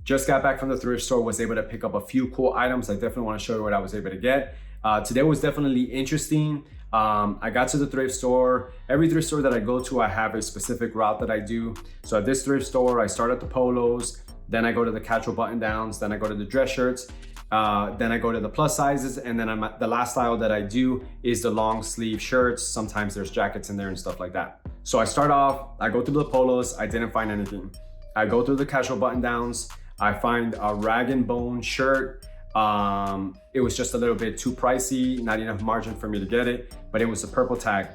Just got back from the thrift store, was able to pick up a few cool items. I definitely want to show you what I was able to get. Today was definitely interesting. I got to the thrift store. Every thrift store that I go to, I have a specific route that I do. So at this thrift store, I start at the polos, then I go to the casual button downs, then I go to the dress shirts, then I go to the plus sizes, and then the last style that I do is the long sleeve shirts. Sometimes there's jackets in there and stuff like that. So I start off, I go through the polos, I didn't find anything. I go through the casual button downs, I find a rag and bone shirt. It was just a little bit too pricey, not enough margin for me to get it, but it was a purple tag.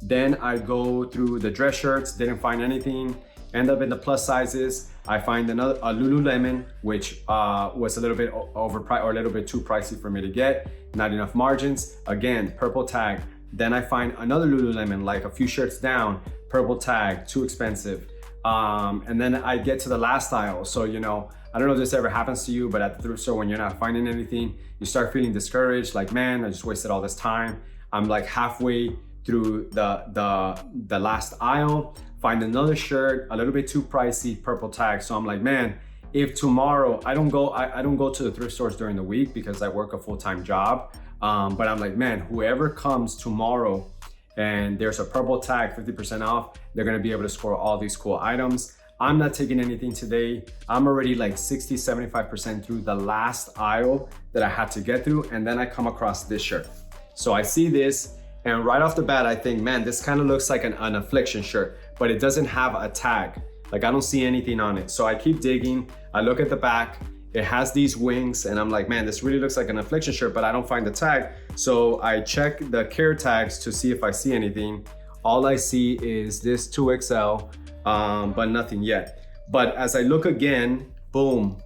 Then I go through the dress shirts, didn't find anything. End up in the plus sizes. I find a Lululemon, which was a little bit overpriced or a little bit too pricey for me to get, not enough margins. Again, purple tag. Then I find another Lululemon, like a few shirts down, purple tag, too expensive. And then I get to the last aisle. So, you know, I don't know if this ever happens to you, but at the thrift store, when you're not finding anything, you start feeling discouraged, like, man, I just wasted all this time. I'm like halfway through the last aisle, find another shirt, a little bit too pricey, purple tag. So I'm like, man, if tomorrow, I don't go to the thrift stores during the week because I work a full-time job. But I'm like, man, whoever comes tomorrow and there's a purple tag, 50% off, they're gonna be able to score all these cool items. I'm not taking anything today. I'm already like 60, 75% through the last aisle that I had to get through. And then I come across this shirt. So I see this, and right off the bat, I think, man, this kind of looks like an affliction shirt, but it doesn't have a tag. Like, I don't see anything on it. So I keep digging, I look at the back, it has these wings, and I'm like, man, this really looks like an affliction shirt, but I don't find the tag. So I check the care tags to see if I see anything. All I see is this 2XL, but nothing yet. But as I look again, boom,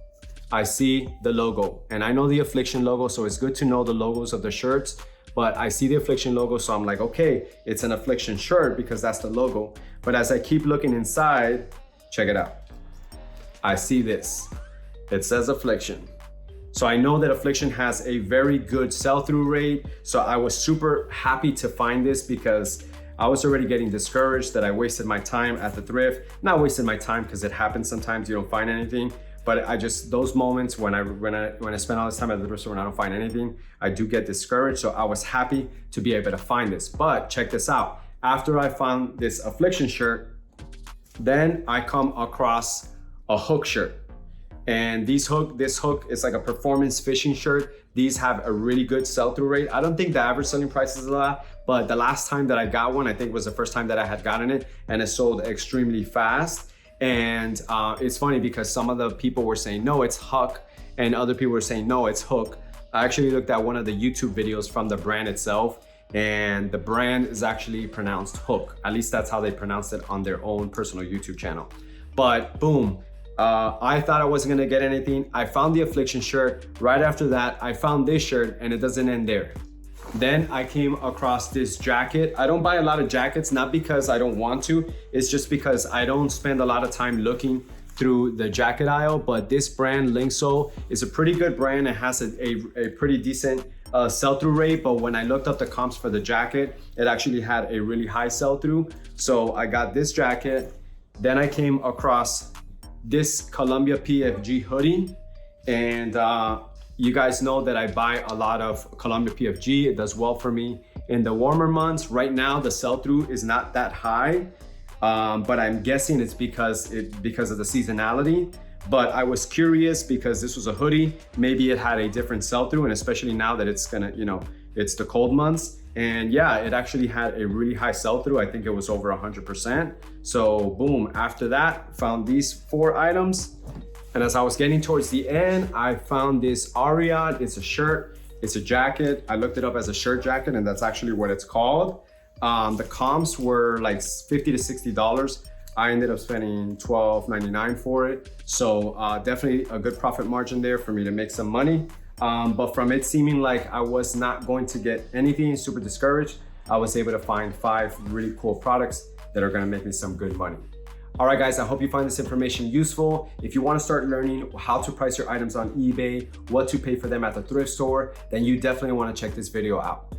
I see the logo. And I know the affliction logo, so it's good to know the logos of the shirts. But I see the affliction logo, so I'm like, okay, it's an affliction shirt because that's the logo. But as I keep looking inside, check it out. I see this. It says affliction. So I know that affliction has a very good sell-through rate. So I was super happy to find this because I was already getting discouraged that I wasted my time at the thrift. Not wasted my time because it happens sometimes, you don't find anything. But I just, those moments when I spend all this time at the thrift store and I don't find anything, I do get discouraged. So I was happy to be able to find this. But check this out. After I found this affliction shirt, then I come across a hook shirt. And this hook is like a performance fishing shirt. These have a really good sell-through rate. I don't think the average selling price is a lot, but the last time that I got one, I think was the first time that I had gotten it, and it sold extremely fast. And it's funny because some of the people were saying, no, it's Huck, and other people were saying, no, it's Hook. I actually looked at one of the YouTube videos from the brand itself, and the brand is actually pronounced Hook. At least that's how they pronounce it on their own personal YouTube channel. But boom, I thought I wasn't gonna get anything. I found the affliction shirt. Right after that, I found this shirt, and it doesn't end there. Then I came across this jacket. I don't buy a lot of jackets, not because I don't want to, it's just because I don't spend a lot of time looking through the jacket aisle, but this brand, Linkso, is a pretty good brand. It has a pretty decent sell-through rate, but when I looked up the comps for the jacket, it actually had a really high sell-through. So I got this jacket. Then I came across this Columbia PFG hoodie, and you guys know that I buy a lot of Columbia PFG. It does well for me in the warmer months. Right now, the sell-through is not that high, but I'm guessing it's because of the seasonality. But I was curious because this was a hoodie. Maybe it had a different sell-through, and especially now that it's gonna, you know, it's the cold months. And yeah, it actually had a really high sell-through. I think it was over 100%. So boom, after that, found these 4 items. And as I was getting towards the end, I found this Ariat. It's a shirt, it's a jacket. I looked it up as a shirt jacket, and that's actually what it's called. The comps were like $50 to $60. I ended up spending $12.99 for it. So definitely a good profit margin there for me to make some money. But from it seeming like I was not going to get anything, super discouraged, I was able to find 5 really cool products that are gonna make me some good money. All right, guys, I hope you find this information useful. If you want to start learning how to price your items on eBay, what to pay for them at the thrift store, then you definitely want to check this video out.